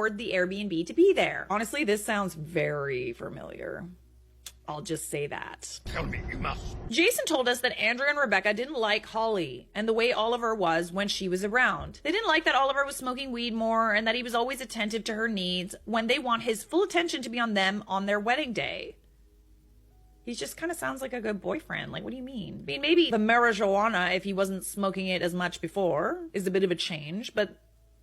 afford the Airbnb to be there. Honestly, this sounds very familiar. I'll just say that. Tell me you must. Jason told us that Andrew and Rebecca didn't like Holly and the way Oliver was when she was around. They didn't like that Oliver was smoking weed more and that he was always attentive to her needs when they want his full attention to be on them on their wedding day. He just kind of sounds like a good boyfriend. Like, what do you mean? I mean, maybe the marijuana, if he wasn't smoking it as much before, is a bit of a change, but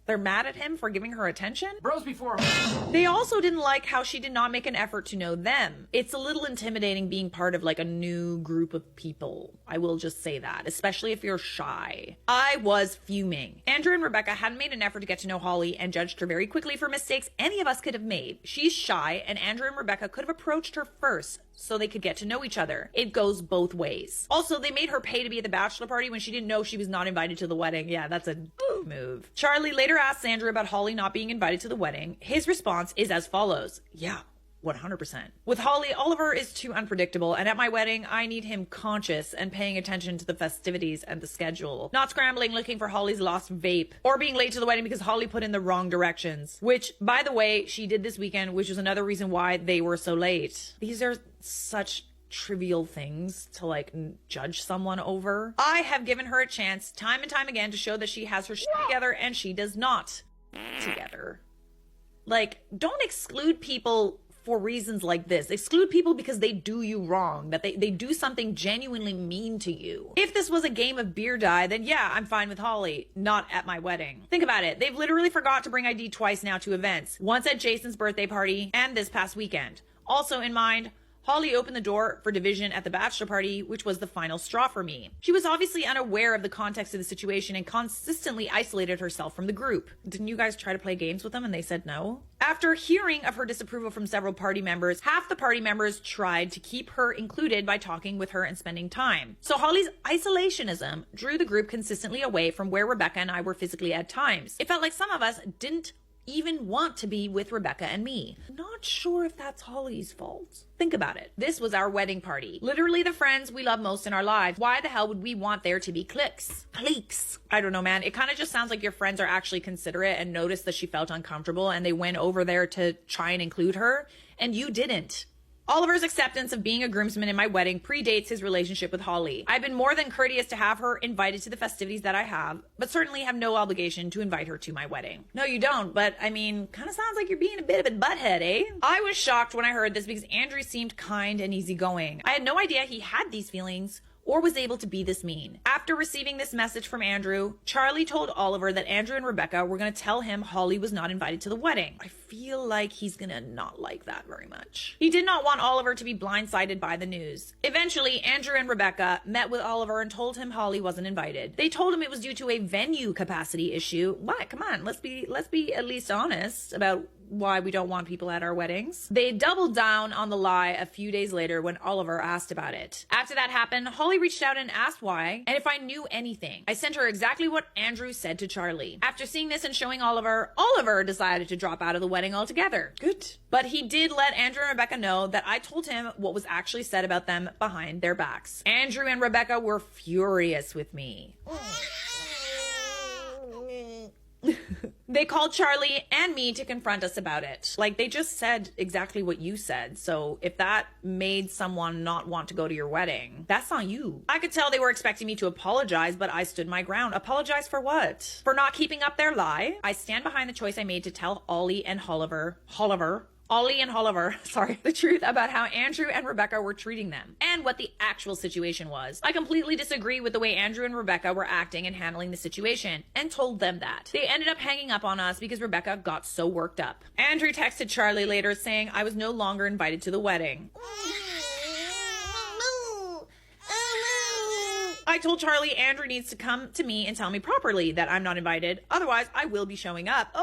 they're mad at him for giving her attention? Bros before. They also didn't like how she did not make an effort to know them. It's a little intimidating being part of like a new group of people. I will just say that, especially if you're shy. I was fuming. Andrew and Rebecca hadn't made an effort to get to know Holly and judged her very quickly for mistakes any of us could have made. She's shy, and Andrew and Rebecca could have approached her first so they could get to know each other. It goes both ways. Also, they made her pay to be at the bachelor party when she didn't know she was not invited to the wedding. Yeah, that's a move. Charlie later asked Andrew about Holly not being invited to the wedding. His response is as follows. Yeah, 100%. With Holly, Oliver is too unpredictable, and at my wedding, I need him conscious and paying attention to the festivities and the schedule. Not scrambling looking for Holly's lost vape, or being late to the wedding because Holly put in the wrong directions. Which, by the way, she did this weekend, which was another reason why they were so late. These are such trivial things to like judge someone over. I have given her a chance time and time again to show that she has her shit together, and she does not together. Like, don't exclude people for reasons like this. Exclude people because they do you wrong, that they do something genuinely mean to you. If this was a game of beer die, then yeah, I'm fine with Holly, not at my wedding. Think about it. They've literally forgot to bring ID twice now to events. Once at Jason's birthday party and this past weekend. Also in mind, Holly opened the door for division at the bachelor party, which was the final straw for me. She was obviously unaware of the context of the situation and consistently isolated herself from the group. Didn't you guys try to play games with them and they said no? After hearing of her disapproval from several party members, half the party members tried to keep her included by talking with her and spending time. So Holly's isolationism drew the group consistently away from where Rebecca and I were physically at times. It felt like some of us didn't even want to be with Rebecca and me. Not sure if that's Holly's fault. Think about it. This was our wedding party. Literally the friends we love most in our lives. Why the hell would we want there to be cliques? Cliques. I don't know, man. It kind of just sounds like your friends are actually considerate and noticed that she felt uncomfortable and they went over there to try and include her, and you didn't. Oliver's acceptance of being a groomsman in my wedding predates his relationship with Holly. I've been more than courteous to have her invited to the festivities that I have, but certainly have no obligation to invite her to my wedding. No, you don't, but I mean, kind of sounds like you're being a bit of a butthead, eh? I was shocked when I heard this because Andrew seemed kind and easygoing. I had no idea he had these feelings or was able to be this mean. After receiving this message from Andrew, Charlie told Oliver that Andrew and Rebecca were going to tell him Holly was not invited to the wedding. I feel like he's going to not like that very much. He did not want Oliver to be blindsided by the news. Eventually, Andrew and Rebecca met with Oliver and told him Holly wasn't invited. They told him it was due to a venue capacity issue. What? Come on, let's be at least honest about why we don't want people at our weddings. They doubled down on the lie a few days later when Oliver asked about it. After that happened, Holly reached out and asked why and if I knew anything. I sent her exactly what Andrew said to Charlie. After seeing this and showing Oliver decided to drop out of the wedding altogether. Good. But he did let Andrew and Rebecca know that I told him what was actually said about them behind their backs. Andrew and Rebecca were furious with me. They called Charlie and me to confront us about it. Like, they just said exactly what you said. So if that made someone not want to go to your wedding, that's on you. I could tell they were expecting me to apologize, but I stood my ground. Apologize for what? For not keeping up their lie? I stand behind the choice I made to tell Ollie and Oliver, the truth about how Andrew and Rebecca were treating them and what the actual situation was. I completely disagree with the way Andrew and Rebecca were acting and handling the situation and told them that. They ended up hanging up on us because Rebecca got so worked up. Andrew texted Charlie later saying I was no longer invited to the wedding. I told Charlie Andrew needs to come to me and tell me properly that I'm not invited. Otherwise, I will be showing up.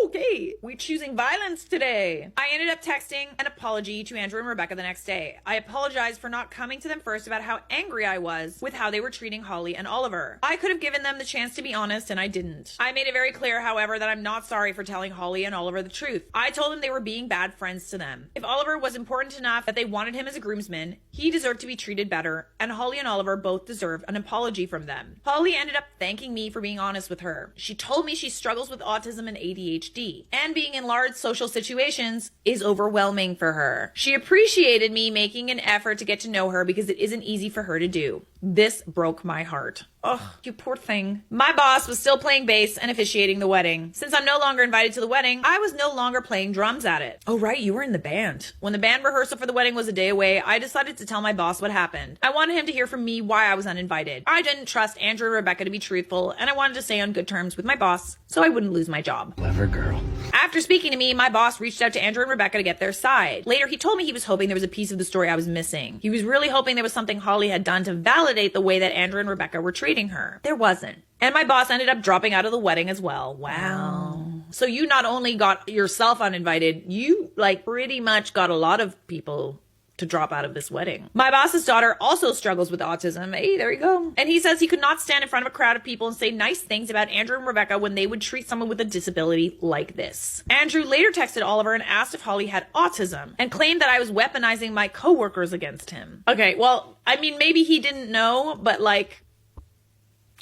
Okay, we're choosing violence today. I ended up texting an apology to Andrew and Rebecca the next day. I apologized for not coming to them first about how angry I was with how they were treating Holly and Oliver. I could have given them the chance to be honest, and I didn't. I made it very clear, however, that I'm not sorry for telling Holly and Oliver the truth. I told them they were being bad friends to them. If Oliver was important enough that they wanted him as a groomsman, he deserved to be treated better, and Holly and Oliver both deserved an apology from them. Holly ended up thanking me for being honest with her. She told me she struggles with autism and ADHD. PhD, and being in large social situations is overwhelming for her. She appreciated me making an effort to get to know her because it isn't easy for her to do. This broke my heart. Oh, you poor thing. My boss was still playing bass and officiating the wedding. Since I'm no longer invited to the wedding, I was no longer playing drums at it. Oh, right, you were in the band. When the band rehearsal for the wedding was a day away, I decided to tell my boss what happened. I wanted him to hear from me why I was uninvited. I didn't trust Andrew and Rebecca to be truthful, and I wanted to stay on good terms with my boss so I wouldn't lose my job. Clever girl. After speaking to me, my boss reached out to Andrew and Rebecca to get their side. Later, he told me he was hoping there was a piece of the story I was missing. He was really hoping there was something Holly had done to validate the way that Andrew and Rebecca were treating her. There wasn't. And my boss ended up dropping out of the wedding as well. Wow. So you not only got yourself uninvited, you pretty much got a lot of people to drop out of this wedding. My boss's daughter also struggles with autism. Hey, there you go. And he says he could not stand in front of a crowd of people and say nice things about Andrew and Rebecca when they would treat someone with a disability like this. Andrew later texted Oliver and asked if Holly had autism and claimed that I was weaponizing my coworkers against him. Okay, well, I mean, maybe he didn't know, but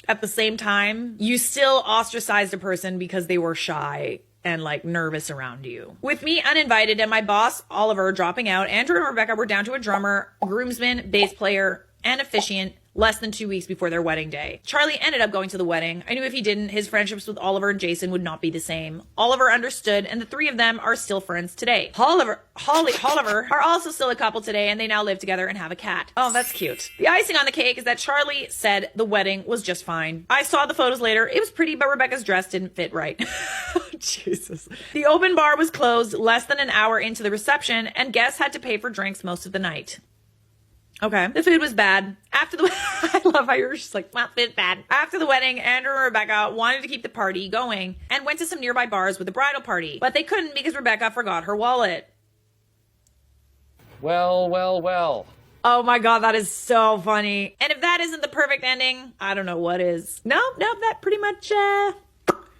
at the same time, you still ostracized a person because they were shy and nervous around you. With me uninvited and my boss, Oliver, dropping out, Andrew and Rebecca were down to a drummer, groomsman, bass player, and officiant less than 2 weeks before their wedding day. Charlie ended up going to the wedding. I knew if he didn't, his friendships with Oliver and Jason would not be the same. Oliver understood, and the three of them are still friends today. Oliver are also still a couple today, and they now live together and have a cat. Oh, that's cute. The icing on the cake is that Charlie said the wedding was just fine. I saw the photos later. It was pretty, but Rebecca's dress didn't fit right. Jesus. The open bar was closed less than an hour into the reception, and guests had to pay for drinks most of the night. Okay. The food was bad. After the I love how you're just well, food's bad. After the wedding, Andrew and Rebecca wanted to keep the party going and went to some nearby bars with the bridal party, but they couldn't because Rebecca forgot her wallet. Well. Oh my God, that is so funny. And if that isn't the perfect ending, I don't know what is. No, that pretty much,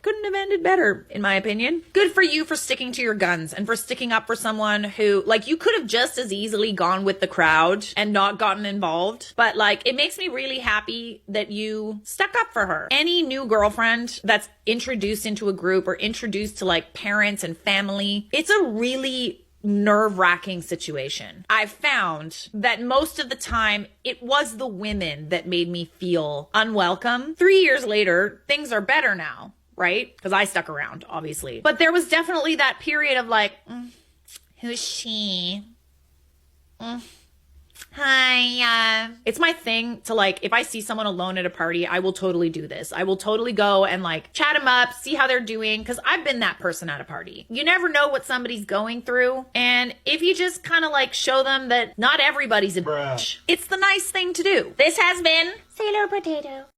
couldn't have ended better, in my opinion. Good for you for sticking to your guns and for sticking up for someone who, you could have just as easily gone with the crowd and not gotten involved. But, it makes me really happy that you stuck up for her. Any new girlfriend that's introduced into a group or introduced to, parents and family, it's a really nerve-wracking situation. I've found that most of the time it was the women that made me feel unwelcome. 3 years later, things are better now. Right? Because I stuck around, obviously. But there was definitely that period of who's she? Hi. It's my thing to if I see someone alone at a party, I will totally do this. I will totally go and chat them up, see how they're doing. Because I've been that person at a party. You never know what somebody's going through. And if you just kind of show them that not everybody's a bitch, it's the nice thing to do. This has been Sailor Potato.